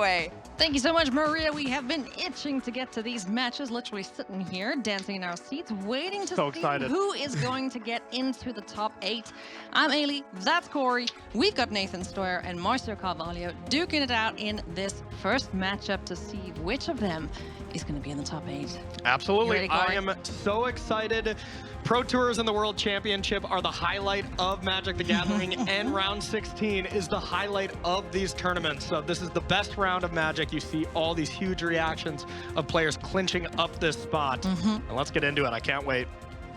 away. Thank you so much, Maria. We have been itching to get to these matches, literally sitting here, dancing in our seats, waiting to see who is going to get into the top 8. I'm Ailey, that's Corey. We've got Nathan Steuer and Márcio Carvalho duking it out in this first matchup to see which of them is going to be in the top 8. Absolutely. Ready, I am so excited. Pro Tours and the World Championship are the highlight of Magic the Gathering, and round 16 is the highlight of these tournaments. So this is the best round of Magic. You see all these huge reactions of players clinching up this spot. And let's get into it. I can't wait.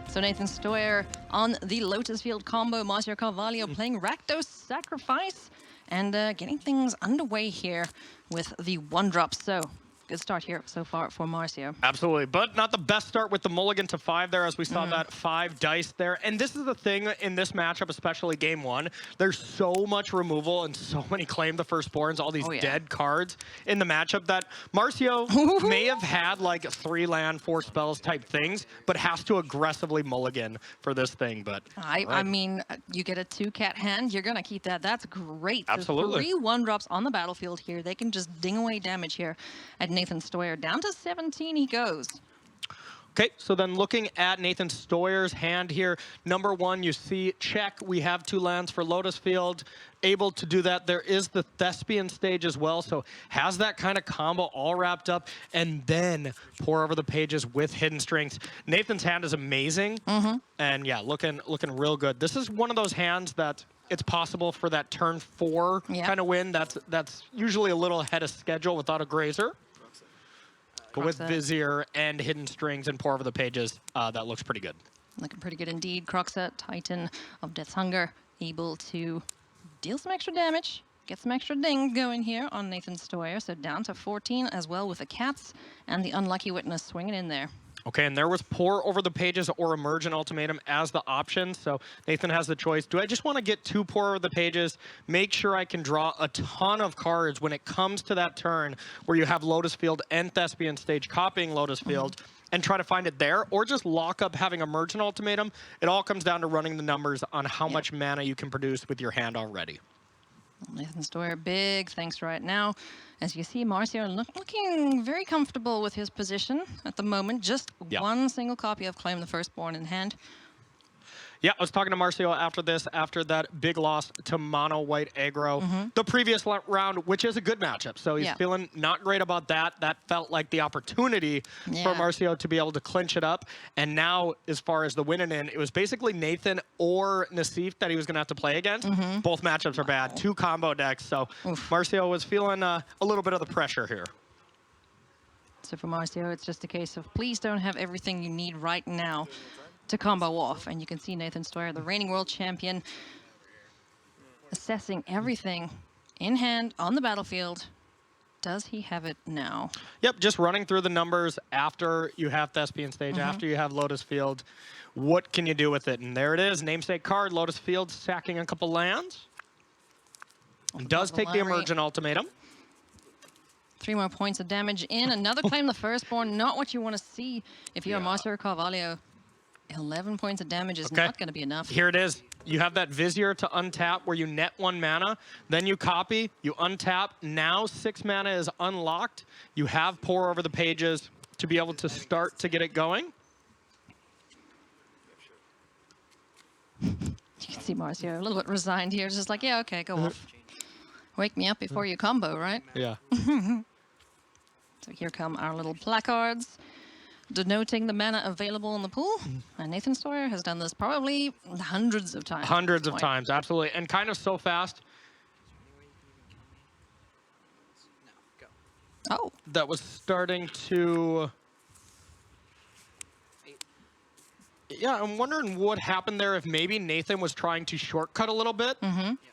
So Nathan Steuer on the Lotus Field combo, Márcio Carvalho playing Rakdos Sacrifice, and getting things underway here with the 1-drop. So good start here so far for Márcio. Absolutely, but not the best start with the mulligan to 5 there, as we saw that 5 dice there. And this is the thing in this matchup, especially game 1. There's so much removal and so many claim the firstborns, all these dead cards in the matchup that Márcio may have had like 3 land, 4 spells type things, but has to aggressively mulligan for this thing. But I mean, you get a 2-cat hand, you're going to keep that. That's great. Absolutely. So 3 1-drops on the battlefield here. They can just ding away damage here at Nathan Steuer. Down to 17 he goes. Okay, so then looking at Nathan Steuer's hand here, number 1, you see check. We have 2 lands for Lotus Field. Able to do that. There is the Thespian stage as well, so has that kind of combo all wrapped up, and then pour over the pages with Hidden Strengths. Nathan's hand is amazing, and yeah, looking real good. This is one of those hands that it's possible for that turn 4 kind of win. That's usually a little ahead of schedule without a grazer. But with Vizier and Hidden Strings and pour over the pages, that looks pretty good. Looking pretty good indeed. Kroxa, Titan of Death's Hunger, able to deal some extra damage, get some extra ding going here on Nathan Steuer. So down to 14 as well with the Cats and the Unlucky Witness swinging in there. Okay, and there was pour over the pages or emerge an ultimatum as the option. So Nathan has the choice. Do I just want to get 2 pour over the pages, make sure I can draw a ton of cards when it comes to that turn where you have Lotus Field and Thespian stage copying Lotus Field, and try to find it there, or just lock up having emerge an ultimatum? It all comes down to running the numbers on how much mana you can produce with your hand already. Nathan Steuer, big thanks right now. As you see, Márcio looking very comfortable with his position at the moment. Just 1 single copy of Claim the Firstborn in hand. Yeah, I was talking to Márcio after this, after that big loss to mono white aggro the previous round, which is a good matchup. So he's feeling not great about that. That felt like the opportunity for Márcio to be able to clinch it up. And now, as far as the winning in, it was basically Nathan or Nassif that he was going to have to play against. Both matchups are bad. 2 combo decks. So Márcio was feeling a little bit of the pressure here. So for Márcio, it's just a case of please don't have everything you need right now to combo off. And you can see Nathan Steuer, the reigning world champion, assessing everything in hand on the battlefield. Does he have it now? Yep, just running through the numbers after you have Thespian stage, after you have Lotus Field. What can you do with it? And there it is, namesake card, Lotus Field, sacking a couple lands. And does take the emergent ultimatum. 3 more points of damage in. Another Claim the Firstborn, not what you want to see if you're Márcio Carvalho. 11 points of damage is not going to be enough. Here it is. You have that Vizier to untap where you net 1 mana. Then you copy, you untap. Now 6 mana is unlocked. You have pour over the pages to be able to start to get it going. You can see Márcio a little bit resigned here. Just like, yeah, okay, go off. Wake me up before you combo, right? Yeah. So here come our little placards, denoting the mana available in the pool. And Nathan Steuer has done this probably hundreds of times. Hundreds of times, absolutely. And kind of so fast. Oh. That was starting to... Yeah, I'm wondering what happened there, if maybe Nathan was trying to shortcut a little bit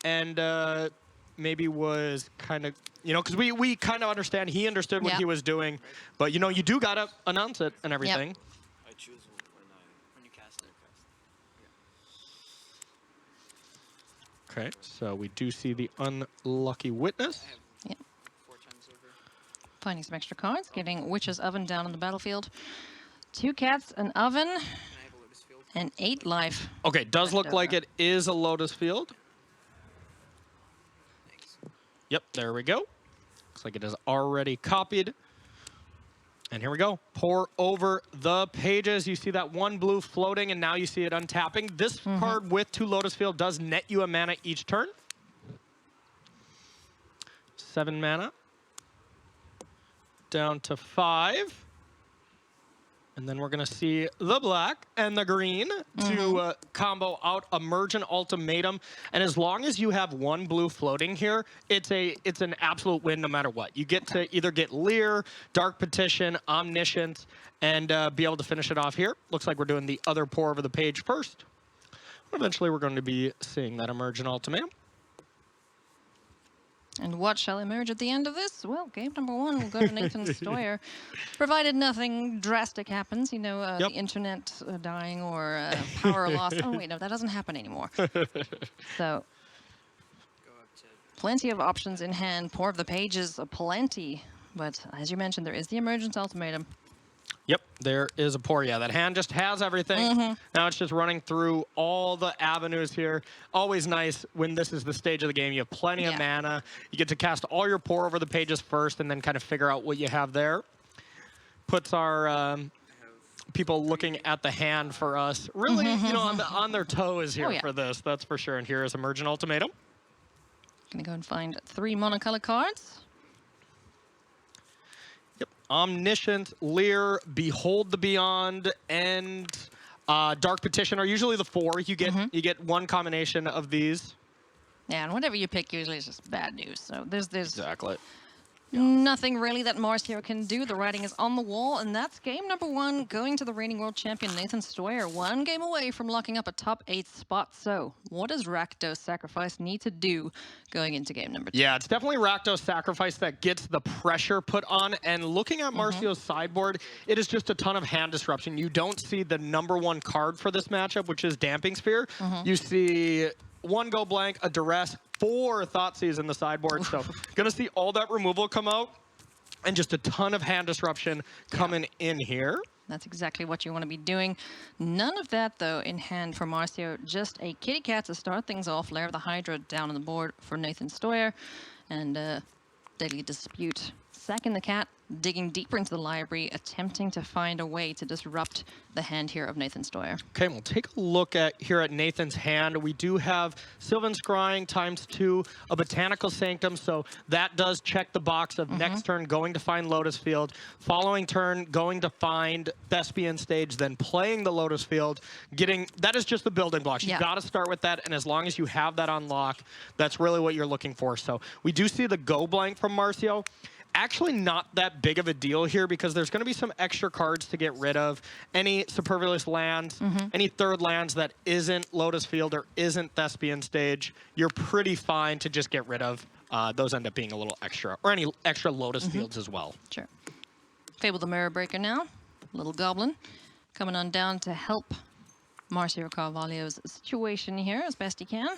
and maybe was kind of, you know, because we kind of understand, he understood what he was doing, but, you know, you do got to announce it and everything. I choose when you cast it. Okay, so we do see the Unlucky Witness. Yeah. 4 times over. Finding some extra cards, getting Witch's Oven down on the battlefield. 2 cats, an oven, and 8 life. Okay, does look like it is a Lotus Field. Yep, there we go. Looks like it is already copied. And here we go. Pour over the pages. You see that one blue floating, and now you see it untapping. This card with 2 Lotus Field does net you a mana each turn. 7 mana. Down to 5. And then we're going to see the black and the green to combo out Emergent Ultimatum. And as long as you have 1 blue floating here, it's an absolute win no matter what. You get to either get Leer, Dark Petition, Omniscience, and be able to finish it off here. Looks like we're doing the other pour over the page first. Eventually, we're going to be seeing that Emergent Ultimatum. And what shall emerge at the end of this? Well, game number 1 will go to Nathan Steuer. Provided nothing drastic happens, you know, the internet dying or power loss. Oh, wait, no, that doesn't happen anymore. So, plenty of options in hand. Pour of the pages, plenty. But as you mentioned, there is the Emergent Ultimatum. Yep, there is a pour. Yeah, that hand just has everything. Now it's just running through all the avenues here. Always nice when this is the stage of the game. You have plenty of mana. You get to cast all your pour over the pages first and then kind of figure out what you have there. Puts our people looking at the hand for us really, you know, on their toes here for this. That's for sure. And here is Emergent Ultimatum. Gonna go and find 3 monocolor cards. Yep. Omniscient, Leer, Behold the Beyond, and Dark Petition are usually the 4. You get 1 combination of these. Yeah, and whatever you pick usually is just bad news. So there's exactly nothing really that Márcio can do. The writing is on the wall, and that's game number 1 going to the reigning world champion Nathan Steuer. 1 game away from locking up a top 8 spot. So what does Rakdos Sacrifice need to do going into game number 2? Yeah, it's definitely Rakdos Sacrifice that gets the pressure put on. And looking at Márcio's sideboard, it is just a ton of hand disruption. You don't see the number 1 card for this matchup, which is Damping Sphere. You see 1 Go Blank, a Duress, 4 Thoughtseize in the sideboard. So gonna see all that removal come out and just a ton of hand disruption coming in here. That's exactly what you want to be doing. None of that, though, in hand for Márcio. Just a kitty cat to start things off. Lair of the Hydra down on the board for Nathan Steuer. And Deadly Dispute. Sacking the cat, digging deeper into the library, attempting to find a way to disrupt the hand here of Nathan Steuer. Okay, we'll take a look at here at Nathan's hand. We do have Sylvan Scrying ×2, a Botanical Sanctum, so that does check the box of next turn going to find Lotus Field, following turn going to find Thespian Stage, then playing the Lotus Field, that is just the building blocks. You got to start with that, and as long as you have that on lock, that's really what you're looking for. So we do see the Go Blank from Márcio. Actually not that big of a deal here because there's going to be some extra cards to get rid of. Any superfluous lands, any third lands that isn't Lotus Field or isn't Thespian Stage, you're pretty fine to just get rid of. Those end up being a little extra, or any extra Lotus Fields as well. Sure. Fable the Mirror Breaker now. Little Goblin coming on down to help Márcio Carvalho's situation here as best he can.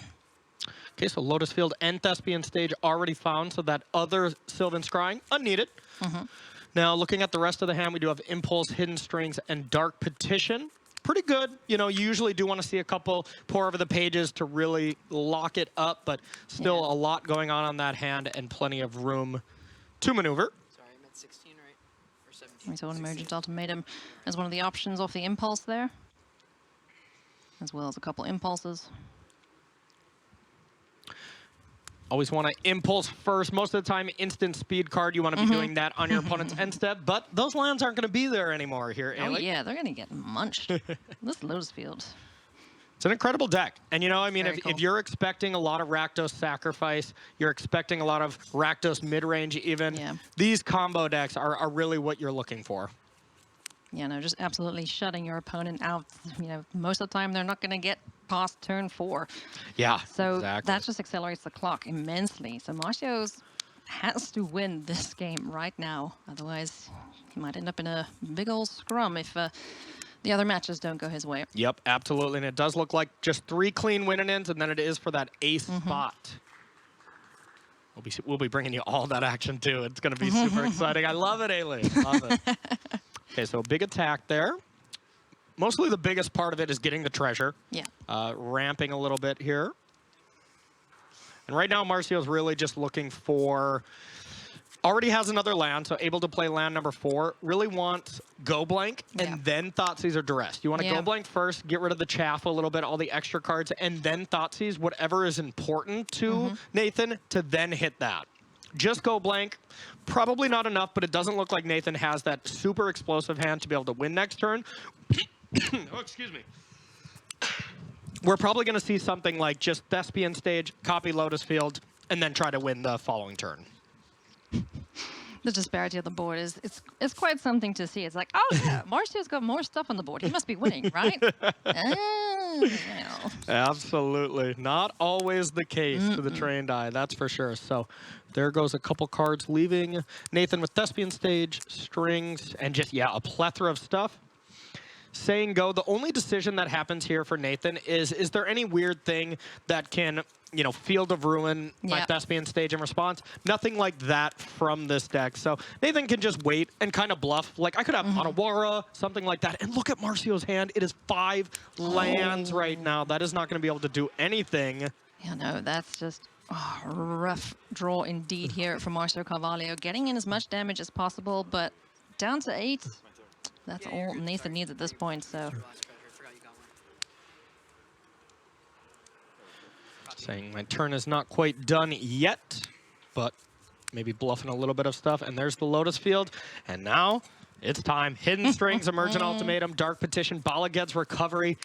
Okay, so Lotus Field and Thespian Stage already found, so that other Sylvan Scrying, unneeded. Now, looking at the rest of the hand, we do have Impulse, Hidden Strings, and Dark Petition. Pretty good. You know, you usually do want to see a couple pour over the pages to really lock it up, but still a lot going on that hand and plenty of room to maneuver. Sorry, I meant 16, right? Or 17? We saw an Emergent Ultimatum as one of the options off the Impulse there, as well as a couple Impulses. Always want to Impulse first. Most of the time, instant speed card, you want to be doing that on your opponent's end step, but those lands aren't going to be there anymore here, Oh, yeah, they're going to get munched. This Lotus Field. It's an incredible deck. And, you know, I mean, if you're expecting a lot of Rakdos Sacrifice, you're expecting a lot of Rakdos Midrange even, these combo decks are really what you're looking for. Yeah, no, just absolutely shutting your opponent out. You know, most of the time, they're not going to get past turn 4. Yeah, so that just accelerates the clock immensely. So Márcio has to win this game right now. Otherwise, he might end up in a big old scrum if the other matches don't go his way. Yep, absolutely. And it does look like just 3 clean win-ins, and then it is for that ace spot. We'll be bringing you all that action, too. It's going to be super exciting. I love it, Ailey. Love it. Okay, so big attack there. Mostly the biggest part of it is getting the treasure. Yeah. Ramping a little bit here. And right now, Márcio's really just looking for Already has another land, so able to play land number 4. Really wants Go Blank and then Thoughtseize or Duress. You want to Go Blank first, get rid of the chaff a little bit, all the extra cards, and then Thoughtseize, whatever is important to Nathan, to then hit that. Just Go Blank, probably not enough, but it doesn't look like Nathan has that super explosive hand to be able to win next turn. Oh, excuse me. We're probably going to see something like just Thespian Stage, copy Lotus Field, and then try to win the following turn. The disparity of the board is it's quite something to see. It's like, oh yeah, Márcio's got more stuff on the board. He must be winning, right? You know. Absolutely. Not always the case to the trained eye, that's for sure. So there goes a couple cards leaving Nathan with Thespian Stage, strings, and just, a plethora of stuff. Saying go. The only decision that happens here for Nathan is there any weird thing that can, Field of Ruin my Thespian Stage in response? Nothing like that from this deck. So Nathan can just wait and kind of bluff. Like, I could have Anawara, something like that. And look at Márcio's hand. It is 5 lands right now. That is not going to be able to do anything. Yeah, no, that's just a rough draw indeed here from Márcio Carvalho. Getting in as much damage as possible, but down to 8. That's all Nathan needs at this point, so. Saying my turn is not quite done yet, but maybe bluffing a little bit of stuff. And there's the Lotus Field. And now it's time. Hidden Strings, Emergent Ultimatum, Dark Petition, Bala Ged's Recovery.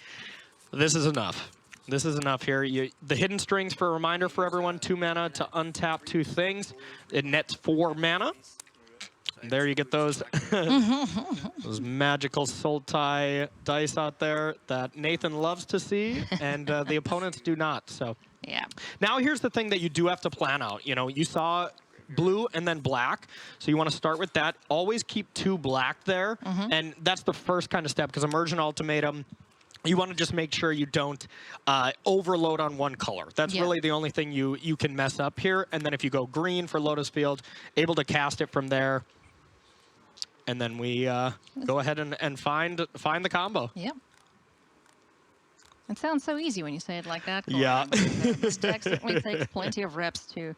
This is enough. This is enough here. The Hidden Strings, for a reminder for everyone, 2 mana to untap 2 things. It nets 4 mana. There you get those, those magical Sultai dice out there that Nathan loves to see, and the opponents do not. So now here's the thing that you do have to plan out. You saw blue and then black, so you want to start with that. Always keep 2 black there, and that's the first kind of step, because Emergent Ultimatum, you want to just make sure you don't overload on one color. That's really the only thing you can mess up here. And then if you go green for Lotus Field, able to cast it from there. And then we go ahead and find the combo. Yep. It sounds so easy when you say it like that. Yeah. This deck certainly takes plenty of reps to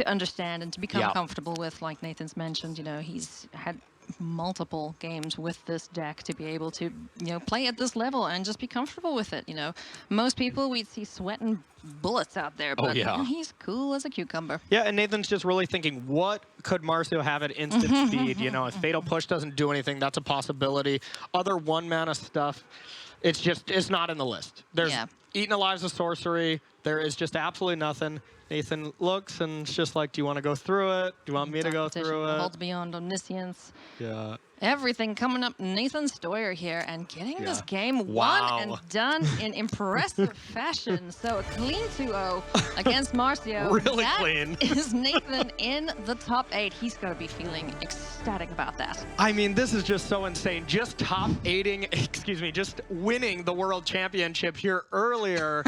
understand and to become comfortable with. Like Nathan's mentioned, he's had multiple games with this deck to be able to, play at this level and just be comfortable with it. Most people we'd see sweating bullets out there, but he's cool as a cucumber. Yeah, and Nathan's just really thinking, what could Márcio have at instant speed? If Fatal Push doesn't do anything, that's a possibility. Other 1-mana stuff, it's not in the list. There's Eaten Alive's a sorcery. There is just absolutely nothing. Nathan looks and it's just like, do you want to go through it? Do you want me to go through it? Holds Beyond Omniscience. Yeah. Everything coming up. Nathan Steuer here and getting this game won and done in impressive fashion. So a clean 2-0 against Márcio. Really clean. Is Nathan in the top 8. He's got to be feeling ecstatic about that. I mean, this is just so insane. Just just winning the World Championship here earlier.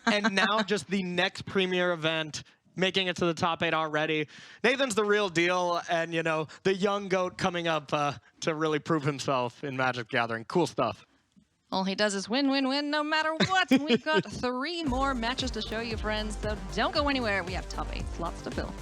And now just the next premier event, making it to the top 8 already. Nathan's the real deal, and the young goat coming up to really prove himself in Magic Gathering. Cool stuff. All he does is win, win, win, no matter what. And we've got 3 more matches to show you, friends, so don't go anywhere. We have top 8 slots to fill.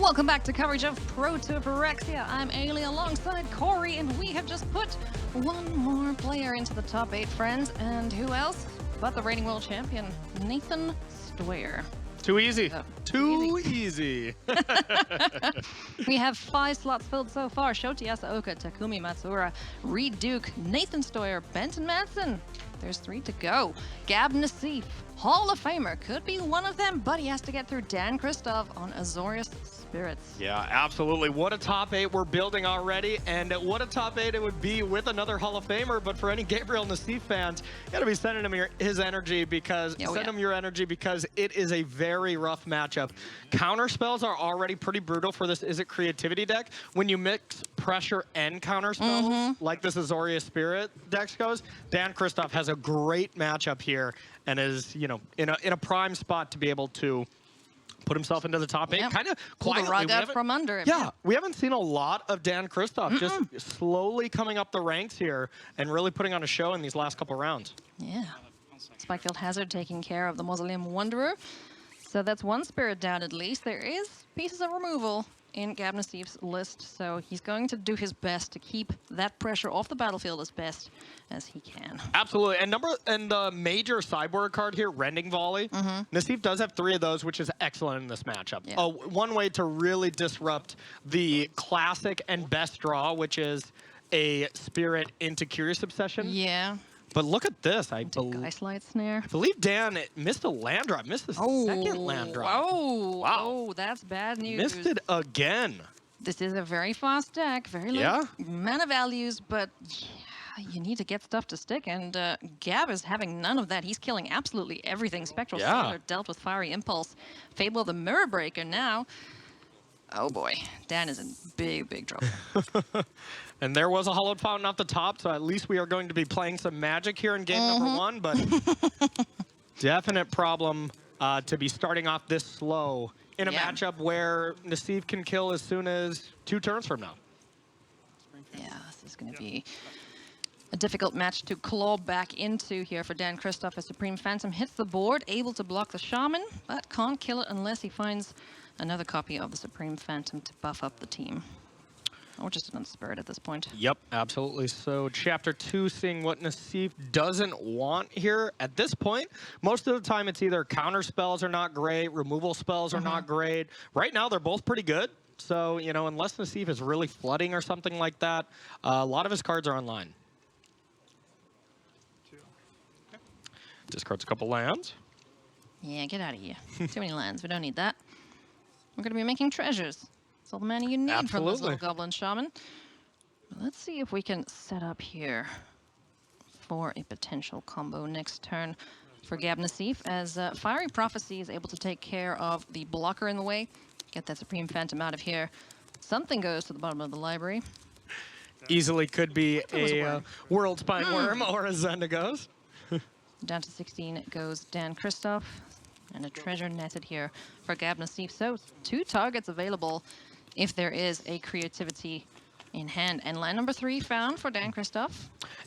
Welcome back to coverage of Pro Tour Phyrexia. I'm Ailey alongside Corey, and we have just put one more player into the top 8, friends. And who else but the reigning world champion, Nathan Steuer. Too easy. Too easy. We have 5 slots filled so far. Shoti Asaoka, Takumi Matsura, Reed Duke, Nathan Steuer, Benton Madsen. There's 3 to go. Gab Nassif, Hall of Famer. Could be one of them, but he has to get through Dan Kristoff on Azorius Spirits. Yeah, absolutely. What a top 8 we're building already, and what a top 8 it would be with another Hall of Famer. But for any Gabriel Nassif fans, you got to be sending him his energy because send him your energy because it is a very rough matchup. Counter spells are already pretty brutal for this Izzet creativity deck. When you mix pressure and counter spells, like this Azorius Spirit deck goes, Dan Kristoff has a great matchup here and is, you know, in a prime spot to be able to put himself into the top 8, kind of quietly. Pull the rug out from under him. Yeah, we haven't seen a lot of Dan Kristoff, just slowly coming up the ranks here and really putting on a show in these last couple rounds. Yeah. Spikefield Hazard taking care of the Mausoleum Wanderer. So that's 1 spirit down at least. There is pieces of removal in Gab Nassif's list, so he's going to do his best to keep that pressure off the battlefield as best as he can. Absolutely. And the major sideboard card here, Rending Volley, Nassif does have 3 of those, which is excellent in this matchup. Yeah. One way to really disrupt the classic and best draw, which is a Spirit into Curious Obsession. Yeah. But look at this. I Geistlight Snare. believe Dan missed a land drop, missed the second land drop. Oh, wow. Oh, that's bad news. Missed it again. This is a very fast deck, very low mana values, but you need to get stuff to stick, and Gab is having none of that. He's killing absolutely everything. Spectral Sailor dealt with Fiery Impulse. Fable the Mirror Breaker now. Oh boy, Dan is in big, big trouble. And there was a Hollowed Fountain off the top, so at least we are going to be playing some Magic here in game number 1, but definite problem to be starting off this slow in a matchup where Nassif can kill as soon as 2 turns from now. Yeah, this is going to be a difficult match to claw back into here for Dan Kristoff as Supreme Phantom hits the board, able to block the Shaman, but can't kill it unless he finds another copy of the Supreme Phantom to buff up the team. Or just another spirit at this point. Yep, absolutely. So Chapter 2, seeing what Nassif doesn't want here. At this point, most of the time it's either counter spells are not great, removal spells are not great. Right now, they're both pretty good. So, you know, unless Nassif is really flooding or something like that, a lot of his cards are online. Discards a couple lands. Yeah, get out of here. Too many lands. We don't need that. We're going to be making treasures. That's all the mana you need from this little Goblin Shaman. Let's see if we can set up here for a potential combo next turn for Gab Nassif, as Fiery Prophecy is able to take care of the blocker in the way. Get that Supreme Phantom out of here. Something goes to the bottom of the library. Easily could be a World Spine Worm or a Zendikos. Down to 16 goes Dan Kristoff. And a treasure netted here for Gab Nassif. So 2 targets available if there is a creativity in hand. And land number 3 found for Dan Kristoff.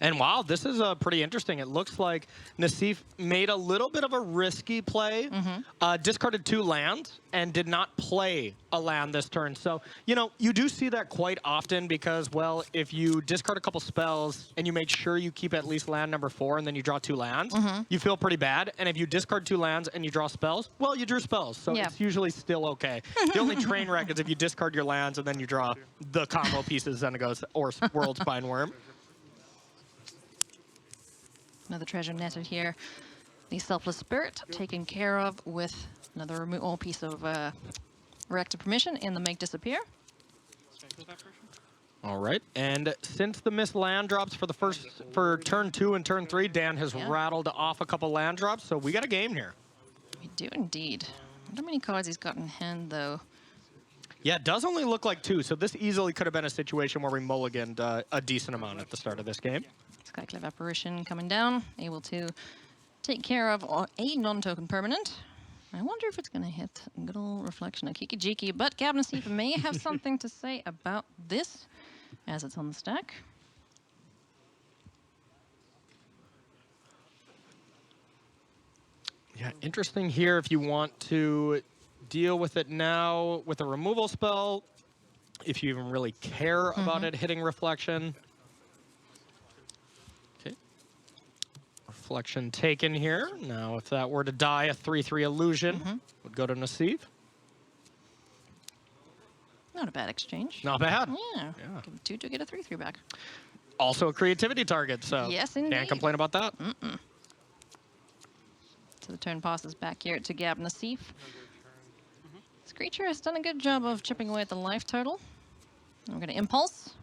And wow, this is pretty interesting. It looks like Nassif made a little bit of a risky play, discarded 2 lands, and did not play a land this turn. So, you know, you do see that quite often because, well, if you discard a couple spells and you make sure you keep at least land number 4 and then you draw 2 lands, you feel pretty bad. And if you discard 2 lands and you draw spells, well, you drew spells. So it's usually still okay. The only train wreck is if you discard your lands and then you draw the combo pieces, Zendikos or World Spine Worm. Another treasure netted here. The Selfless Spirit taken care of with another removal piece of Reactive Permission in the Make Disappear. All right, and since the missed land drops for turn 2 and turn 3, Dan has rattled off a couple land drops, so we got a game here. We do indeed. I wonder how many cards he's got in hand, though. Yeah, it does only look like 2, so this easily could have been a situation where we mulliganed a decent amount at the start of this game. Skyclave Apparition coming down, able to take care of a non-token permanent. I wonder if it's going to hit good old Reflection of Kiki-Jiki, but Gab Nassif may have something to say about this as it's on the stack. Yeah, interesting here if you want to deal with it now with a removal spell, if you even really care about it hitting reflection. Okay. Reflection taken here. Now, if that were to die, a 3/3 illusion would go to Nassif. Not a bad exchange. Not bad. Yeah. Give him 2 to get a 3/3 back. Also a creativity target, so yes, indeed. can't complain about that. So the turn passes back here to Gab Nassif. This creature has done a good job of chipping away at the life total. I'm going to impulse.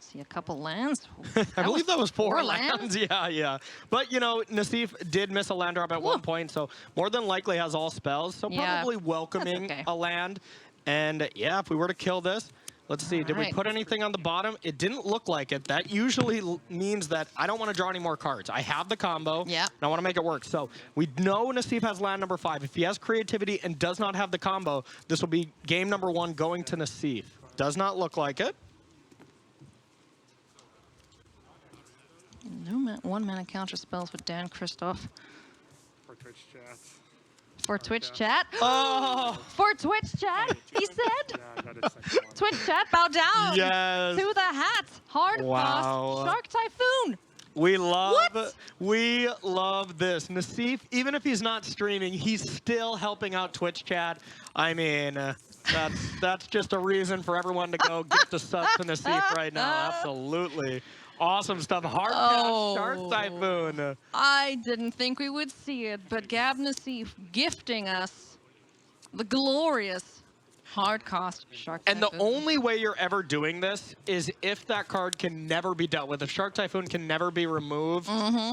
See a couple lands. I believe that was 4 lands. Yeah. But, you know, Nassif did miss a land drop at one point, so more than likely has all spells. So probably welcoming a land. And, yeah, if we were to kill this, let's see. Did we put anything on the bottom? It didn't look like it. That usually means that I don't want to draw any more cards. I have the combo. Yeah. And I want to make it work. So we know Nassif has land number 5. If he has creativity and does not have the combo, this will be game number 1 going to Nassif. Does not look like it. No 1-mana counter spells with Dan Kristoff. For Twitch chat. For Twitch chat? Oh! For Twitch chat, he said? Yeah, that is second one. Twitch chat, bow down. Yes. To the hat. Hard cost. Shark Typhoon. We love this. Nassif, even if he's not streaming, he's still helping out Twitch chat. I mean, that's just a reason for everyone to go get the sub to Nassif right now. Absolutely. Awesome stuff. Hard Shark Typhoon. I didn't think we would see it, but Gab Nassif gifting us the glorious hard cost Shark Typhoon. And the only way you're ever doing this is if that card can never be dealt with. If Shark Typhoon can never be removed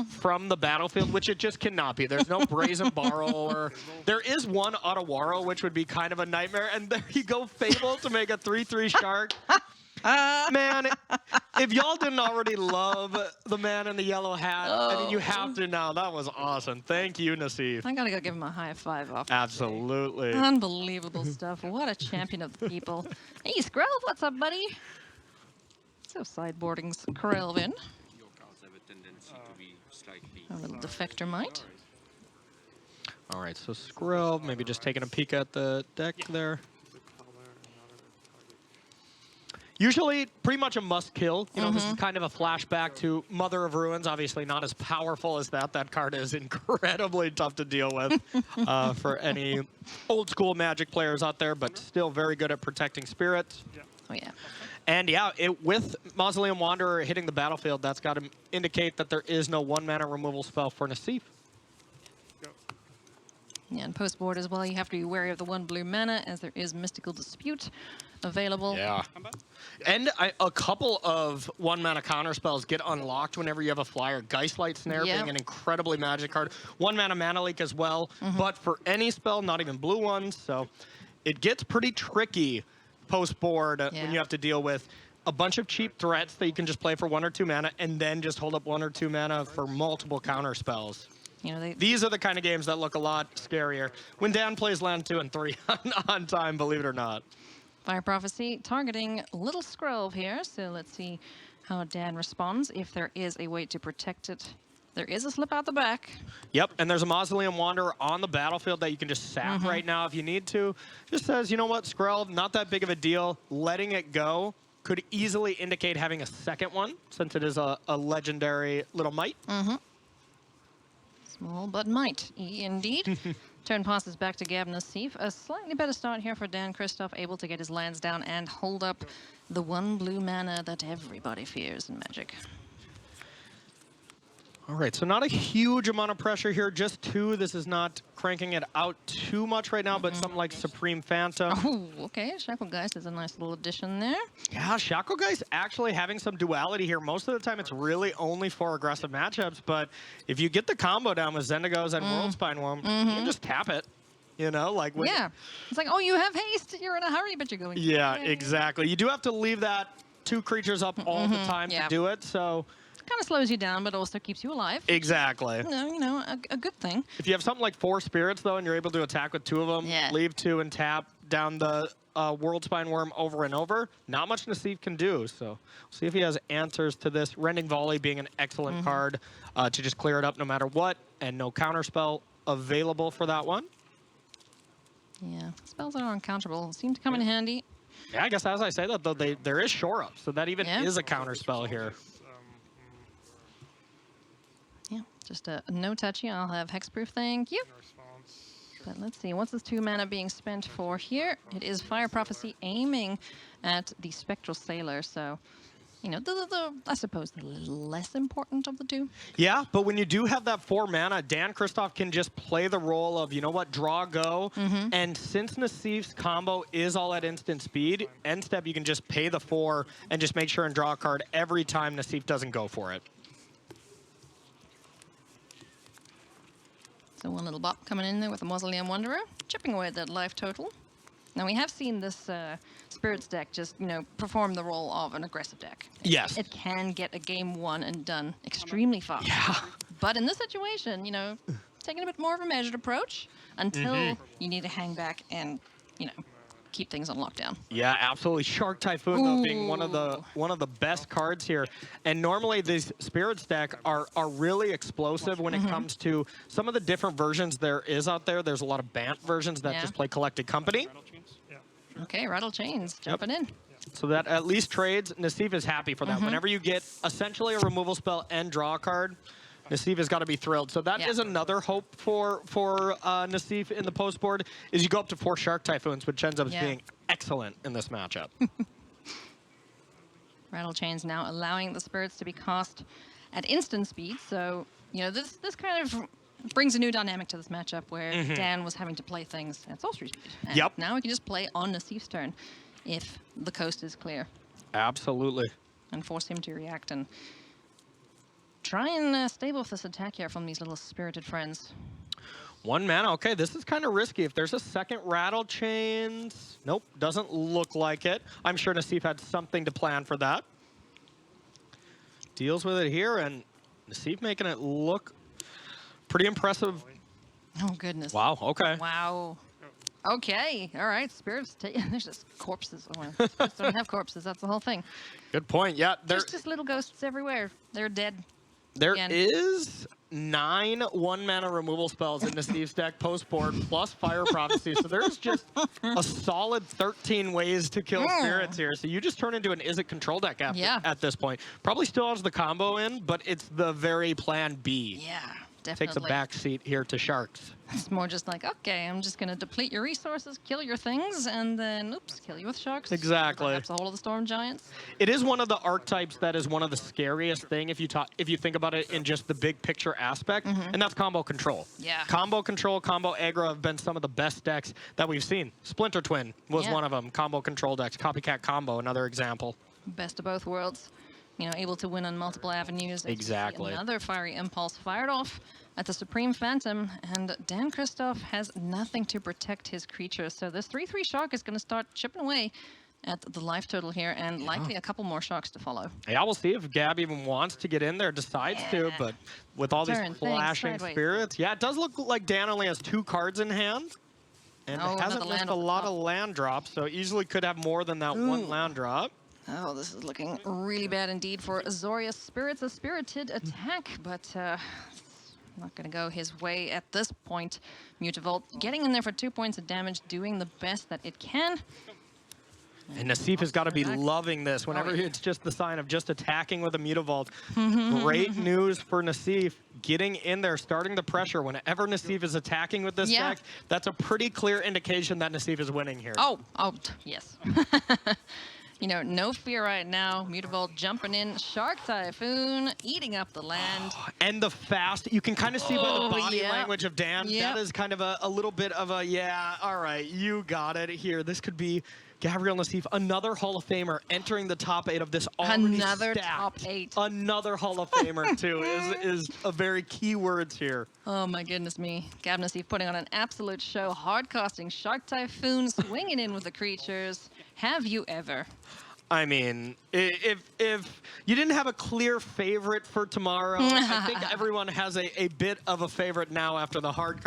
from the battlefield, which it just cannot be. There's no Brazen Borrow, or there is one Otawaro, which would be kind of a nightmare. And there you go, Fable to make a 3/3 Shark. Man, if y'all didn't already love the man in the yellow hat, I mean, you have to now. That was awesome. Thank you, Nassif. I gotta go give him a high five off. Absolutely. Unbelievable stuff. What a champion of the people. Hey, Skrell, what's up, buddy? So sideboarding's Krelvin. Your cards have a tendency to be slightly... A little defector might. All right, so Skrill, maybe just taking a peek at the deck there. Usually, pretty much a must-kill. You know, this is kind of a flashback to Mother of Ruins. Obviously, not as powerful as that. That card is incredibly tough to deal with for any old-school Magic players out there, but still very good at protecting spirits. Oh, yeah. And, yeah, with Mausoleum Wanderer hitting the battlefield, that's got to indicate that there is no 1-mana removal spell for Nassif. Yeah, and post-board as well, you have to be wary of the 1 blue mana, as there is Mystical Dispute available. Yeah. And a couple of 1-mana counter spells get unlocked whenever you have a flyer. Geistlight Snare being an incredibly magic card. 1-mana Mana Leak as well, but for any spell, not even blue ones. So it gets pretty tricky post-board when you have to deal with a bunch of cheap threats that you can just play for 1 or 2 mana and then just hold up 1 or 2 mana for multiple counter spells. You know, These are the kind of games that look a lot scarier when Dan plays land 2 and 3 on time, believe it or not. Fire Prophecy targeting Little Scrove here, so let's see how Dan responds if there is a way to protect it. There is a slip out the back. Yep, and there's a Mausoleum Wanderer on the battlefield that you can just sap right now if you need to. Just says, you know what, Skrell, not that big of a deal. Letting it go could easily indicate having a second one, since it is a legendary little mite. Small but might, indeed. Turn passes back to Gab Nassif. A slightly better start here for Dan Kristoff, able to get his lands down and hold up the 1 blue mana that everybody fears in Magic. All right, so not a huge amount of pressure here, just 2. This is not cranking it out too much right now, but something like Supreme Phantom. Oh, okay. Shacklegeist is a nice little addition there. Yeah, Shacklegeist actually having some duality here. Most of the time, it's really only for aggressive matchups, but if you get the combo down with Zendigos and Worldspine Worm, you can just tap it. You know, like when it's like, oh, you have haste. You're in a hurry, but you're going. Yeah, exactly. You do have to leave that 2 creatures up all the time to do it, so... Kind of slows you down, but also keeps you alive. Exactly. No, you know, a good thing. If you have something like 4 spirits, though, and you're able to attack with 2 of them, leave 2 and tap down the Worldspine Worm over and over, not much Nassif can do. So we'll see if he has answers to this. Rending Volley being an excellent card to just clear it up no matter what, and no counterspell available for that one. Yeah, spells that are uncounterable seem to come in handy. Yeah, I guess as I say that, though, there is shore up, so that even is a counter spell here. Yeah, just a no touchy. I'll have hexproof, thank you. But let's see, what's this 2 mana being spent for here? It is Fire Prophecy aiming at the Spectral Sailor, so, you know, I suppose the less important of the two. Yeah, but when you do have that 4 mana, Dan Kristoff can just play the role of, you know what, draw, go. And since Nassif's combo is all at instant speed, end step you can just pay the 4 and just make sure and draw a card every time Nassif doesn't go for it. So one little bop coming in there with a Mausoleum Wanderer, chipping away at that life total. Now we have seen this Spirits deck just, you know, perform the role of an aggressive deck. Yes. It can get a game won and done extremely fast. Yeah. But in this situation, you know, taking a bit more of a measured approach until you need to hang back and, you know, keep things on lockdown. Yeah, absolutely. Shark Typhoon though being one of the best cards here. And normally these Spirits deck are really explosive when it comes to some of the different versions there is out there. There's a lot of Bant versions that just play Collected Company. Okay, Rattle Chains jumping in. So that at least trades. Nassif is happy for that. Whenever you get essentially a removal spell and draw a card, Nassif has got to be thrilled. So that is another hope for Nassif in the post board, is you go up to 4 Shark Typhoons, which ends up being excellent in this matchup. Rattle Chains now allowing the Spirits to be cast at instant speed. So, you know, this kind of brings a new dynamic to this matchup where Dan was having to play things at sorcery speed. And now we can just play on Nassif's turn if the coast is clear. Absolutely. And force him to react and try and stave off this attack here from these little spirited friends. 1 mana. Okay, this is kind of risky. If there's a second Rattle Chains, nope, doesn't look like it. I'm sure Nassif had something to plan for that. Deals with it here, and Nassif making it look pretty impressive. Oh, goodness. Wow, okay. Wow. Okay, all right, Spirits, there's just corpses. Oh, well, spirits don't have corpses, that's the whole thing. Good point, yeah. There's just little ghosts everywhere. They're dead. There is 9 1-mana removal spells in Nassif's deck post-board, plus Fire Prophecy. So there's just a solid 13 ways to kill spirits here. So you just turn into an Izzet control deck at this point. Probably still has the combo in, but it's the very plan B. Yeah, definitely. Takes a back seat here to Sharks. It's more just like, okay, I'm just going to deplete your resources, kill your things, and then, oops, kill you with Sharks. Exactly. Perhaps a whole of the Storm Giants. It is one of the archetypes that is one of the scariest thing if you think about it in just the big picture aspect, and that's combo control. Yeah. Combo control, combo aggro have been some of the best decks that we've seen. Splinter Twin was one of them. Combo control decks. Copycat Combo, another example. Best of both worlds. You know, able to win on multiple avenues. Exactly. Another Fiery Impulse fired off at the Supreme Phantom, and Dan Kristoff has nothing to protect his creatures. So this 3/3 Shark is going to start chipping away at the life total here, and likely a couple more Sharks to follow. Yeah, we'll see if Gab even wants to get in there, decides to, but with all these flashing spirits, it does look like Dan only has 2 cards in hand, and hasn't missed a lot of land drops, so easily could have more than that 1 land drop. Oh, this is looking really bad indeed for Azorius. Spirits, a spirited attack, but not going to go his way at this point. Mutavault getting in there for 2 points of damage, doing the best that it can. And Nassif has got to be loving this whenever it's just the sign of just attacking with a Mutavault. Great news for Nassif, getting in there, starting the pressure. Whenever Nassif is attacking with this deck, that's a pretty clear indication that Nassif is winning here. Oh, yes. You know, no fear right now. Mutavault jumping in. Shark Typhoon eating up the land. And the fast, you can kind of see by the body language of Dan, that is kind of a little bit of a, all right, you got it here. This could be Gabriel Nassif, another Hall of Famer entering the top 8 of this already Another stacked. top 8. Another Hall of Famer, too, is a very key words here. Oh, my goodness me. Gab Nassif putting on an absolute show. Hard casting Shark Typhoon, swinging in with the creatures. Have you ever? I mean, if you didn't have a clear favorite for tomorrow, I think everyone has a bit of a favorite now after the hard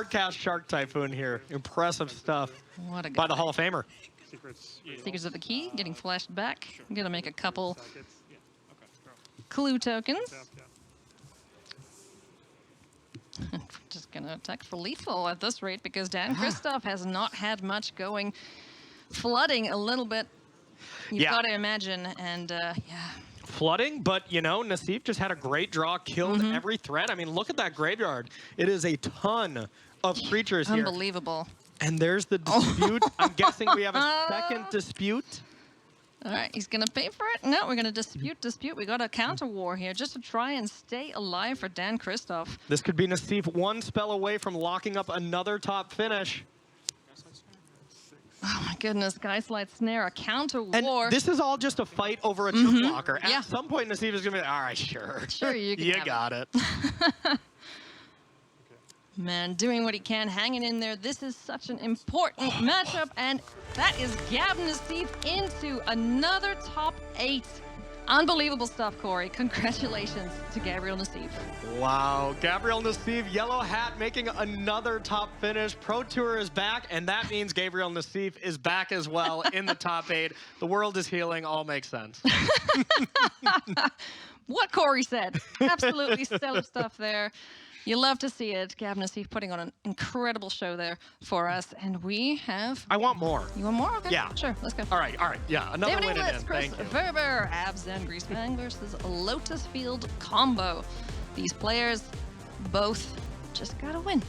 cast Shark Typhoon here. Impressive stuff by the Hall of Famer. Seekers of the Key getting flashed back. I'm going to make a couple clue tokens. Just going going to attack for lethal at this rate because Dan Kristoff has not had much going. Flooding a little bit, you've got to imagine, and yeah. Flooding, but you know, Nassif just had a great draw, killed every threat. I mean, look at that graveyard. It is a ton of creatures here. Unbelievable. And there's the dispute. I'm guessing we have a second dispute. All right, he's going to pay for it? No, we're going to dispute. We got a counter war here just to try and stay alive for Dan Kristoff. This could be Nassif one spell away from locking up another top finish. Oh my goodness, Geistlight Snare, a counter And war. this is all just a fight over a chunk blocker. At some point, Nassif is going to be, all right, sure. Sure, you can have got it. Man, doing what he can, hanging in there. This is such an important matchup, and that is Gab Nassif into another top 8. Unbelievable stuff, Corey. Congratulations to Gabriel Nassif. Wow, Gabriel Nassif, yellow hat, making another top finish. Pro Tour is back, and that means Gabriel Nassif is back as well in the top 8. The world is healing, all makes sense. What Corey said. Absolutely stellar stuff there. You love to see it. Gab Nassif putting on an incredible show there for us, and we have... I want more. You want more? Okay. Yeah. Sure, let's go. All right, yeah, another David win it Inglis, in. Chris Thank you. Ferber, Abzan, Greasefang versus Lotus Field combo. These players both just gotta win.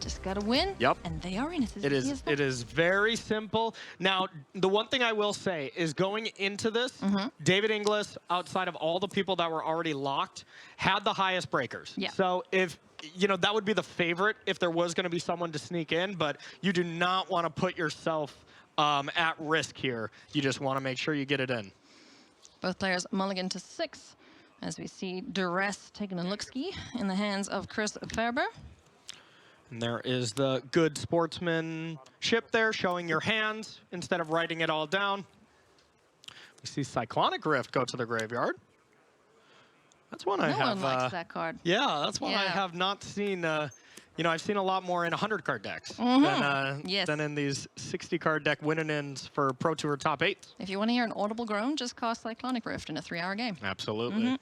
Just gotta win. Yep. And they are in it. It is very simple. Now, the one thing I will say is going into this, David Inglis, outside of all the people that were already locked, had the highest breakers. Yeah. So if, you know, that would be the favorite if there was going to be someone to sneak in, but you do not want to put yourself at risk here. You just want to make sure you get it in. Both players mulligan to 6 as we see Duress taking a look-ski in the hands of Chris Ferber. And there is the good sportsmanship there, showing your hands instead of writing it all down. We see Cyclonic Rift go to the graveyard. That's one I have. No one likes that card. Yeah, that's one I have not seen. You know, I've seen a lot more in 100-card decks than in these 60-card deck win-and-ins for Pro Tour top 8. If you want to hear an audible groan, just cast Cyclonic Rift in a 3-hour game. Absolutely.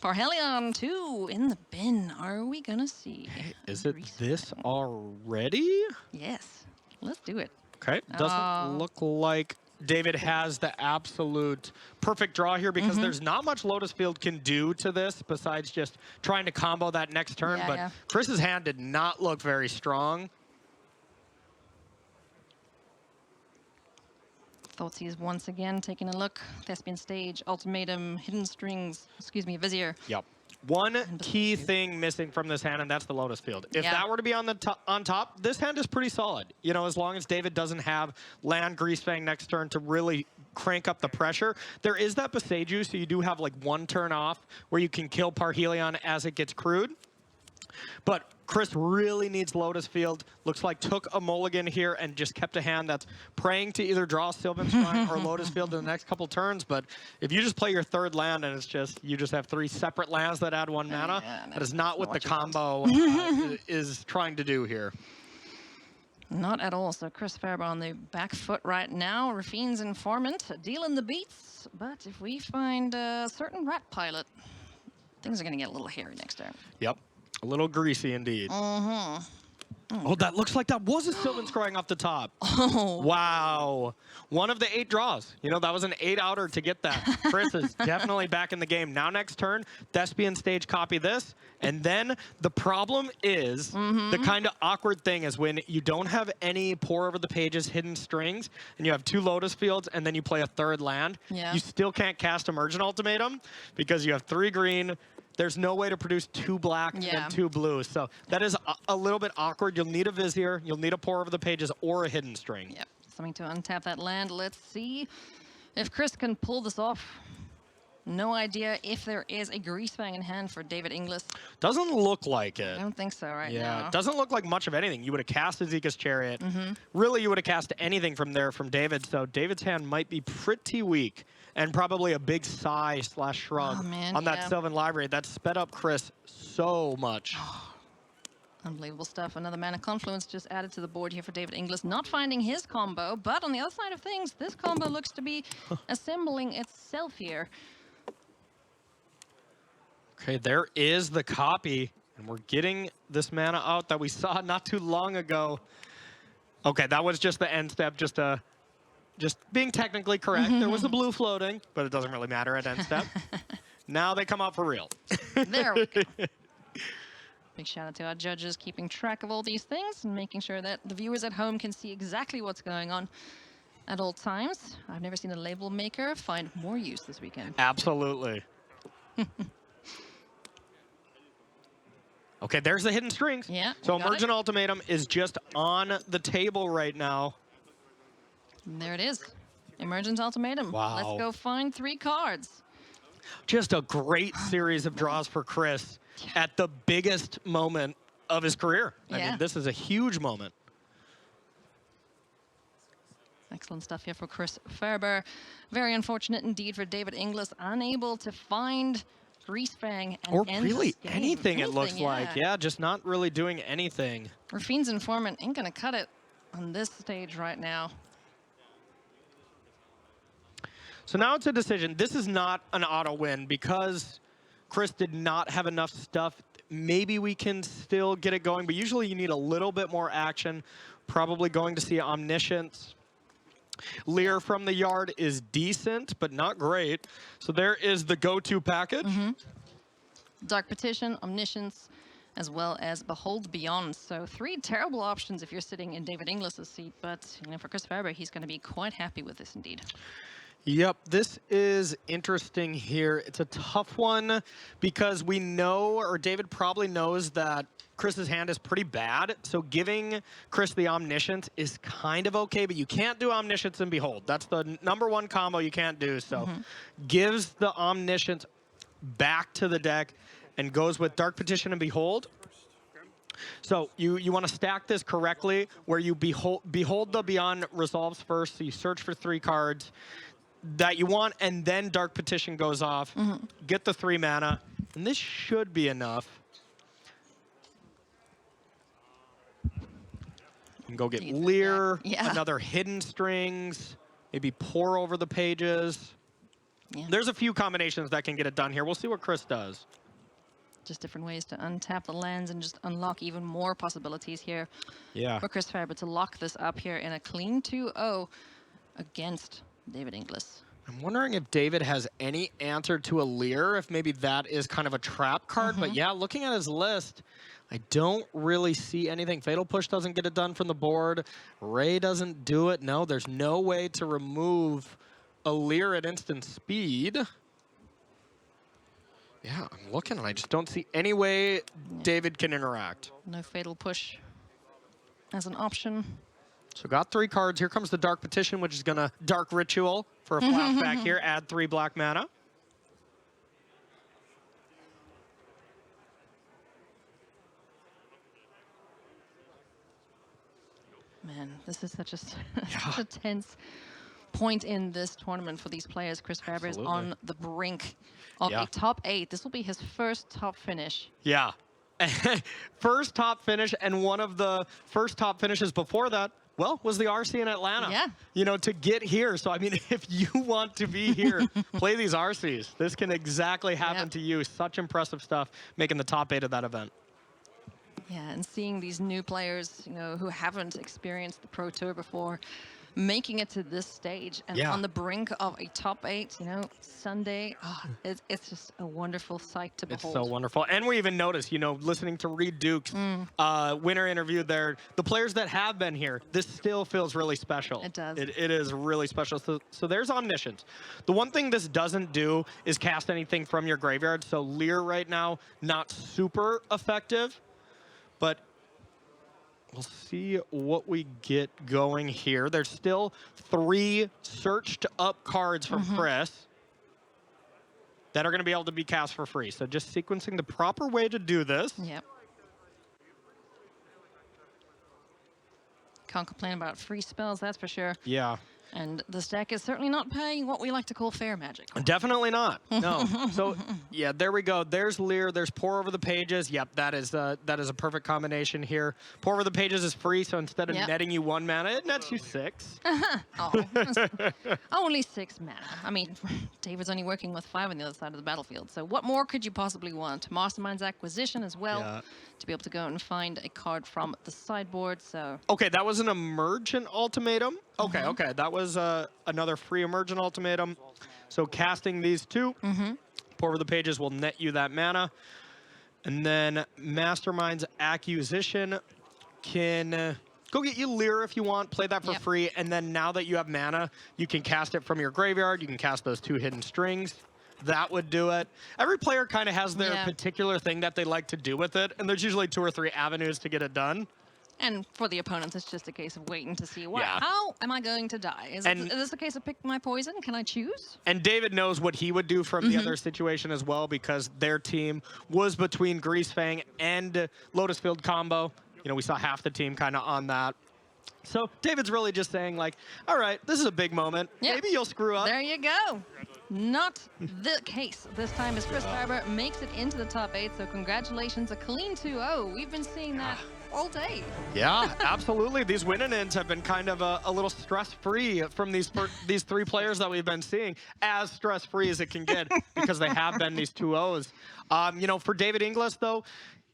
Parhelion 2 in the bin. Are we going to see? Is it this already? Yes. Let's do it. Okay. Doesn't look like David has the absolute perfect draw here because there's not much Lotus Field can do to this besides just trying to combo that next turn. But Chris's hand did not look very strong. Thoughtseize once again taking a look. Thespian Stage, Ultimatum, Hidden Strings, excuse me, Vizier. Yep. One key thing missing from this hand, and that's the Lotus Field. If that were to be on the on top, this hand is pretty solid. You know, as long as David doesn't have land Greasefang next turn to really crank up the pressure. There is that Beseju, so you do have like one turn off where you can kill Parhelion as it gets crewed. But Chris really needs Lotus Field. Looks like took a mulligan here and just kept a hand that's praying to either draw Sylvan Shrine or Lotus Field in the next couple turns. But if you just play your 3rd land and it's just you just have 3 separate lands that add 1 mana, that is not what the combo is trying to do here. Not at all. So Chris Ferber on the back foot right now. Rafine's Informant dealing the beats. But if we find a certain rat pilot, things are going to get a little hairy next turn. Yep. A little greasy indeed. Oh, that looks like that was a Sylvan Scrying off the top. Oh. Wow. One of the 8 draws. You know, that was an 8-outer to get that. Chris is definitely back in the game. Now next turn, Thespian Stage copy this. And then the problem is the kind of awkward thing is when you don't have any pour over the pages hidden strings and you have 2 Lotus Fields and then you play a 3rd land. Yeah. You still can't cast Emergent Ultimatum because you have 3 green. There's no way to produce 2 black and 2 blue. So that is a little bit awkward. You'll need a Vizier. You'll need a pour over the pages or a hidden string. Yep. Something to untap that land. Let's see if Chris can pull this off. No idea if there is a Greasefang in hand for David Inglis. Doesn't look like it. I don't think so right now. Yeah, it doesn't look like much of anything. You would have cast Ezekiel's Chariot. Really, you would have cast anything from there from David. So David's hand might be pretty weak. And probably a big sigh / shrug on that Sylvan Library. That sped up Chris so much. Unbelievable stuff. Another Mana Confluence just added to the board here for David Inglis. Not finding his combo, but on the other side of things, this combo looks to be assembling itself here. Okay, there is the copy. And we're getting this mana out that we saw not too long ago. Okay, that was just the end step, just being technically correct. There was the blue floating, but it doesn't really matter at end step. Now they come out for real. There we go. Big shout out to our judges keeping track of all these things and making sure that the viewers at home can see exactly what's going on at all times. I've never seen a label maker find more use this weekend. Absolutely. Okay, there's the hidden strings. Yeah. So Emergent Ultimatum is just on the table right now. And there it is. Emergent Ultimatum. Wow. Let's go find 3 cards. Just a great series of draws for Chris at the biggest moment of his career. I mean, this is a huge moment. Excellent stuff here for Chris Ferber. Very unfortunate indeed for David Inglis, unable to find Greasefang and or end really this game. anything, it looks like. Yeah, just not really doing anything. Rafine's Informant ain't gonna cut it on this stage right now. So now it's a decision. This is not an auto win because Chris did not have enough stuff. Maybe we can still get it going, but usually you need a little bit more action. Probably going to see Omniscience. Lear from the yard is decent, but not great. So there is the go-to package. Dark Petition, Omniscience, as well as Behold Beyond. So 3 terrible options if you're sitting in David Inglis's seat, but you know, for Chris Ferber, he's going to be quite happy with this indeed. Yep, this is interesting here. It's a tough one because we know, or David probably knows, that Chris's hand is pretty bad. So giving Chris the Omniscience is kind of okay, but you can't do Omniscience and Behold. That's the #1 combo you can't do. So gives the Omniscience back to the deck and goes with Dark Petition and Behold. So you want to stack this correctly where you behold the Beyond resolves first. So you search for 3 cards that you want, and then Dark Petition goes off. Get the 3 mana, and this should be enough. You can go get Lear, another Hidden Strings, maybe pour over the pages. There's a few combinations that can get it done here. We'll see what Chris does. Just different ways to untap the lands and just unlock even more possibilities here. Yeah. For Chris Ferber to lock this up here in a clean 2-0 against David Inglis. I'm wondering if David has any answer to a Lear, if maybe that is kind of a trap card. But yeah, looking at his list, I don't really see anything. Fatal Push doesn't get it done from the board. Ray doesn't do it. No, there's no way to remove a Lear at instant speed. Yeah, I'm looking and I just don't see any way David can interact. No Fatal Push as an option. So got 3 cards. Here comes the Dark Petition, which is going to Dark Ritual for a flashback here. Add 3 black mana. Man, this is such a, such a tense point in this tournament for these players. Chris Ferber is on the brink of a top 8. This will be his first top finish. Yeah. First top finish, and one of the first top finishes before that, well, was the RC in Atlanta. Yeah. You know, to get here. So, I mean, if you want to be here, play these RCs. This can exactly happen to you. Such impressive stuff making the top 8 of that event. Yeah, and seeing these new players, you know, who haven't experienced the Pro Tour before, making it to this stage and on the brink of a top 8, you know, Sunday, it's just a wonderful sight to behold. It's so wonderful. And we even noticed, you know, listening to Reed Duke's winner interview there, the players that have been here, this still feels really special. It does. It is really special. So there's Omniscience. The one thing this doesn't do is cast anything from your graveyard. So Lear right now, not super effective, but we'll see what we get going here. There's still 3 searched up cards from Chris that are going to be able to be cast for free. So just sequencing the proper way to do this. Yep. Can't complain about free spells, that's for sure. Yeah. And this deck is certainly not paying what we like to call fair magic. Definitely not. No. So yeah, there we go. There's Lear. There's Pour Over the Pages. Yep, that is a perfect combination here. Pour Over the Pages is free, so instead of netting you 1 mana, it nets you 6. Only 6 mana. I mean, David's only working with 5 on the other side of the battlefield. So what more could you possibly want? Mastermind's Acquisition as well, to be able to go and find a card from the sideboard. So okay, that was an Emergent Ultimatum. Okay, okay, that was another free Emergent Ultimatum. So casting these 2, Pour Over the Pages will net you that mana. And then Mastermind's Acquisition can go get you Lear if you want, play that for free, and then now that you have mana, you can cast it from your graveyard, you can cast those 2 hidden strings. That would do it. Every player kind of has their particular thing that they like to do with it, and there's usually 2 or 3 avenues to get it done. And for the opponents, it's just a case of waiting to see how am I going to die? Is this a case of pick my poison? Can I choose? And David knows what he would do from the other situation as well, because their team was between Greasefang and Lotus Field combo. You know, we saw half the team kind of on that. So David's really just saying, like, all right, this is a big moment. Maybe you'll screw up. There you go. Not the case this time as Ferber makes it into the top 8. So congratulations, a clean 2-0. We've been seeing that all day. Yeah, absolutely. These win-and-ins have been kind of a little stress-free from these 3 players that we've been seeing, as stress-free as it can get, because they have been these 2-0s. You know, for David Inglis, though,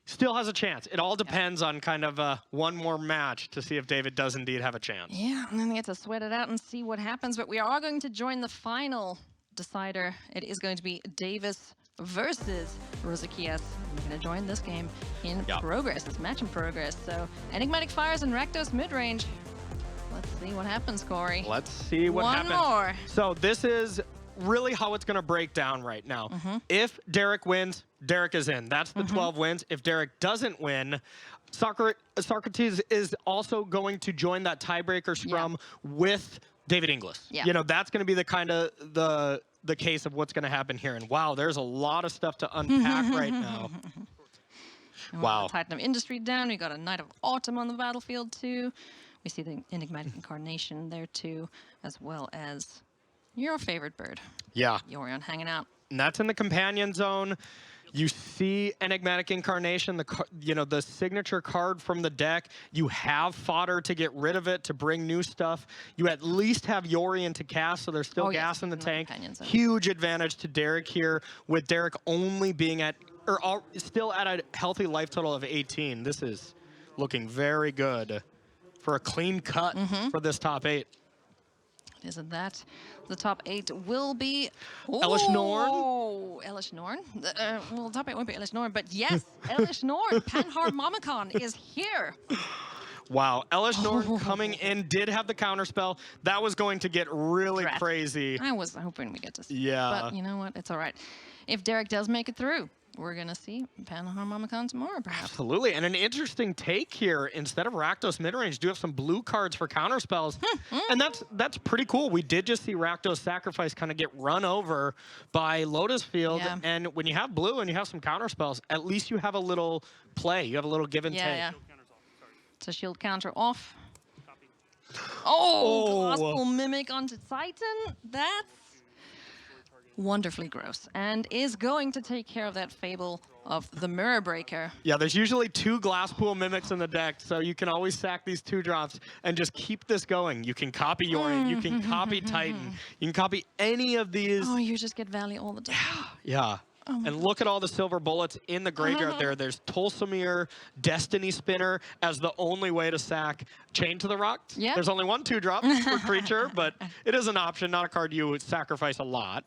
still has a chance. It all depends on kind of one more match to see if David does indeed have a chance. Yeah, and then we get to sweat it out and see what happens. But we are going to join the final decider. It is going to be Davis versus Rozakeas. We're going to join this game in progress, this match in progress. So Enigmatic fires and Rakdos midrange. Let's see what happens, Corey. Let's see what happens. One more. So this is really how it's going to break down right now. If Derrick wins, Derrick is in. That's the 12 wins. If Derrick doesn't win, Socrates is also going to join that tiebreaker scrum with David Inglis. You know, that's going to be the kind of the case of what's going to happen here. And wow, there's a lot of stuff to unpack right now. Wow. Titan of Industry down. We got a Knight of Autumn on the battlefield too. We see the Enigmatic Incarnation there too, as well as your favorite bird. Yeah. Yorion hanging out. And that's in the companion zone. You see Enigmatic Incarnation, the signature card from the deck. You have fodder to get rid of it, to bring new stuff. You at least have Yorion to cast, so there's still gas in the tank. Huge advantage to Derrick here, with Derrick only being still at a healthy life total of 18. This is looking very good for a clean cut for this top 8. Isn't that the top 8 will be Elish Norn? Oh, Elish Norn. Well, top 8 won't be Elish Norn, but yes, Elish Norn. Panharmonicon is here. Wow, Elish Norn coming in, did have the counterspell. That was going to get really crazy. I was hoping we get to see. Yeah. But you know what? It's all right. If Derrick does make it through, we're going to see Panharmonicon tomorrow, perhaps. Absolutely. And an interesting take here. Instead of Rakdos midrange, do have some blue cards for counterspells. And that's pretty cool. We did just see Rakdos Sacrifice kind of get run over by Lotus Field. Yeah. And when you have blue and you have some counterspells, at least you have a little play. You have a little give and take. Yeah. So shield counter off. Oh, Gospel Mimic onto Titan. That's wonderfully gross, and is going to take care of that fable of the Mirror Breaker. Yeah, there's usually 2 Glasspool Mimics in the deck, so you can always sack these 2 drops and just keep this going. You can copy Yorion, you can copy Titan, you can copy any of these. Oh, you just get Valley all the time. Yeah. Oh, and look at all the silver bullets in the graveyard there. There's Tolsimir, Destiny Spinner as the only way to sack Chain to the Rocks. Yeah. There's only 1 2-drop per creature, but it is an option, not a card you would sacrifice a lot,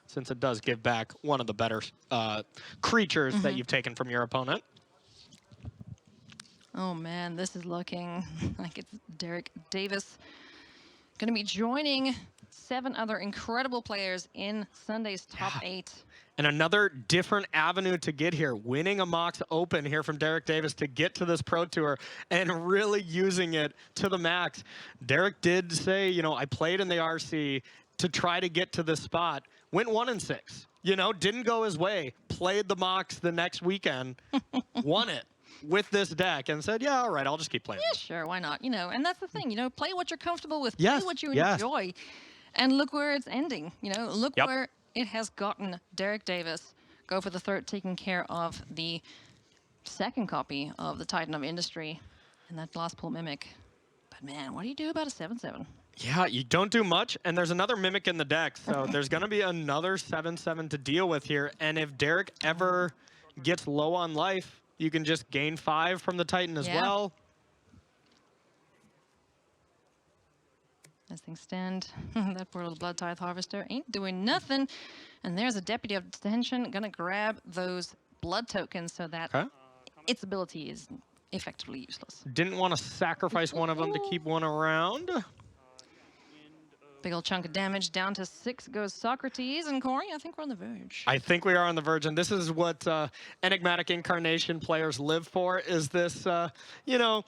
since it does give back one of the better creatures that you've taken from your opponent. Oh man, this is looking like it's Derrick Davis going to be joining 7 other incredible players in Sunday's top 8. And another different avenue to get here, winning a Mox Open here from Derrick Davis to get to this Pro Tour and really using it to the max. Derrick did say, you know, I played in the RC to try to get to this spot. Went 1-6, you know, didn't go his way. Played the Mox the next weekend, won it. with this deck and said, yeah, all right, I'll just keep playing Yeah, this. sure, why not? You know, and that's the thing, you know, play what you're comfortable with, Yes, play what you yes. enjoy. And look where it's ending, you know, look Yep. where it has gotten Derrick Davis. Go for the third, taking care of the second copy of the Titan of Industry and that Glass Pool Mimic. But man, what do you do about a 7/7? Yeah, you don't do much, and there's another Mimic in the deck, so there's going to be another 7/7 to deal with here. And if Derrick ever gets low on life, you can just gain 5 from the Titan as Yeah. well. As things stand, that poor little Blood Tithe Harvester ain't doing nothing. And there's a Deputy of Detention gonna grab those blood tokens so that Okay. its ability is effectively useless. Didn't want to sacrifice one of them to keep one around. Big old chunk of damage. Down to 6 goes Socrates. And Corey, I think we're on the verge. I think we are on the verge, and this is what Enigmatic Incarnation players live for, is this, you know,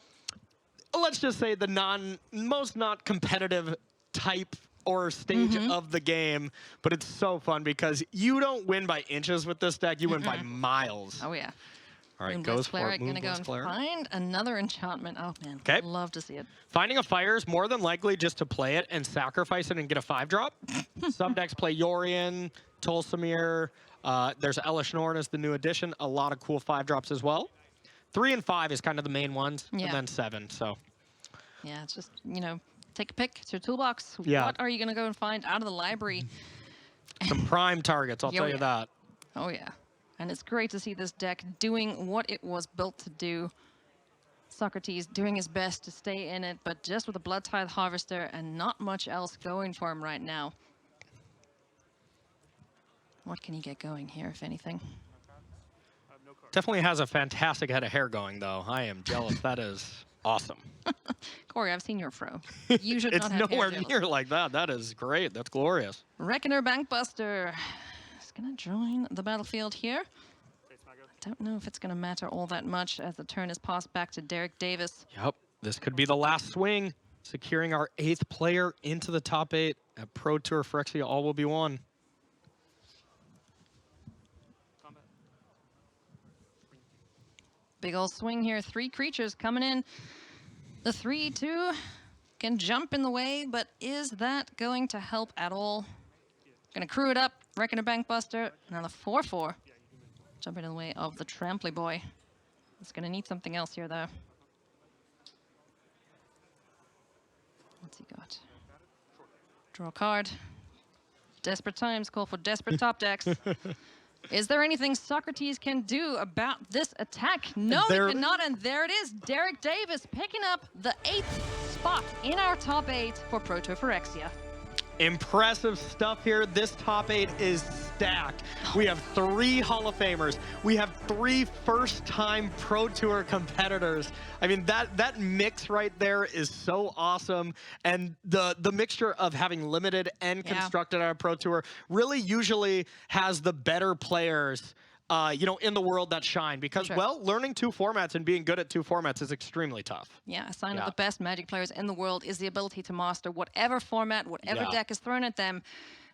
let's just say the most not competitive type or stage of the game, but it's so fun because you don't win by inches with this deck, you win by miles. Oh, yeah. All right, Moonblast goes for Flare, it. gonna go Moonblast and Flare. find another enchantment. Oh, man. 'Kay. Love to see it. Finding a fire is more than likely just to play it and sacrifice it and get a 5-drop. Some decks play Yorion, Tolsamir. There's Elish Norn as the new addition. A lot of cool 5-drops as well. 3 and 5 is kind of the main ones, Yeah. and then 7. So Yeah, it's just, you know, take a pick. It's your toolbox. Yeah. What are you going to go and find out of the library? some prime targets, I'll Yeah, tell you yeah. that. Oh, yeah. And it's great to see this deck doing what it was built to do. Socrates doing his best to stay in it, but just with a Blood Tithe Harvester and not much else going for him right now. What can he get going here, if anything? Definitely has a fantastic head of hair going, though. I am jealous. That is awesome. Corey, I've seen your fro. You should It's not have hair nowhere gel. near like that. That is great. That's glorious. Reckoner Bankbuster is going to join the battlefield here. Don't know if it's going to matter all that much as the turn is passed back to Derrick Davis. Yep, this could be the last swing, securing our 8th player into the top 8 at Pro Tour Phyrexia. All will be won. Big old swing here. 3 creatures coming in. The 3/2 can jump in the way, but is that going to help at all? Gonna crew it up. Reckoner Bankbuster. Now the 4/4. Jumping in the way of the Tramply Boy. It's gonna need something else here, though. What's he got? Draw a card. Desperate times call for desperate top decks. Is there anything Socrates can do about this attack? No, There- he cannot, and there it is. Derrick Davis picking up the 8th spot in our top 8 for Pro Tour Phyrexia. Impressive stuff here. This top 8 is stacked. We have 3 Hall of Famers. We have 3 first-time Pro Tour competitors. I mean, that mix right there is so awesome. And the mixture of having limited and Yeah. constructed on a Pro Tour really usually has the better players you know, in the world that shine. Because, Sure. well, learning 2 formats and being good at 2 formats is extremely tough. Yeah, a sign Yeah. of the best Magic players in the world is the ability to master whatever format, whatever Yeah. deck is thrown at them.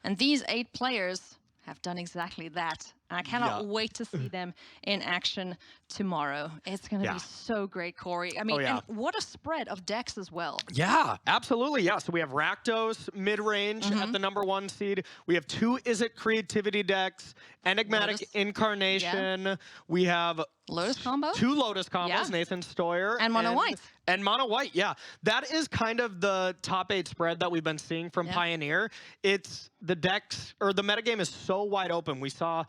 And these 8 players have done exactly that. And I cannot Yeah. wait to see them in action tomorrow. It's going to Yeah. be so great, Corey. I mean, yeah. and what a spread of decks as well. Yeah, absolutely. Yeah. So we have Rakdos mid-range at the #1 seed. We have 2 Izzet creativity decks, Enigmatic Lotus. Incarnation. We have Lotus combo? 2 Lotus combos, Yeah. Nathan Steuer. And mono white. And mono white, yeah. That is kind of the top 8 spread that we've been seeing from Yeah. Pioneer. It's the decks, or the metagame is so wide open. We saw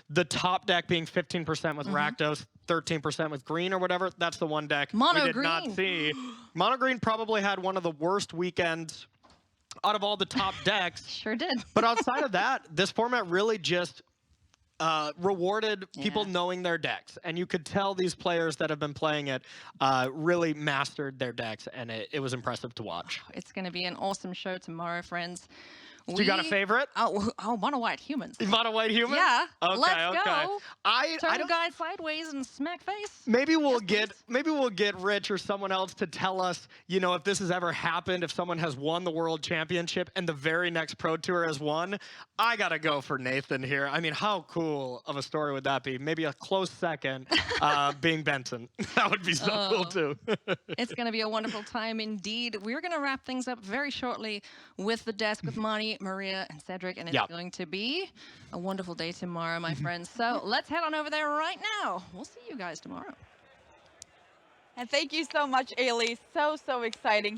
the top deck being 15% with Rakdos, 13% with green or whatever. That's the one deck Mono we did not green. see. Mono green probably had one of the worst weekends out of all the top decks. Sure did. But outside of that, this format really just rewarded people Yeah. knowing their decks. And you could tell these players that have been playing it really mastered their decks, and it was impressive to watch. It's going to be an awesome show tomorrow, friends. So you got a favorite? Oh, mono white humans. Mono white human? Yeah. Okay, Let's okay. go. I Turn don't. guy sideways and smack face. Maybe we'll Yes, get Rich or someone else to tell us, you know, if this has ever happened, if someone has won the world championship and the very next pro tour has won. I gotta go for Nathan here. I mean, how cool of a story would that be? Maybe a close second being Benson. That would be so cool too. It's going to be a wonderful time indeed. We're going to wrap things up very shortly with the desk with Mani, Maria, and Cedric, and it's going to be a wonderful day tomorrow, my friends. So let's head on over there right now. We'll see you guys tomorrow. And thank you so much, Ailey. So exciting.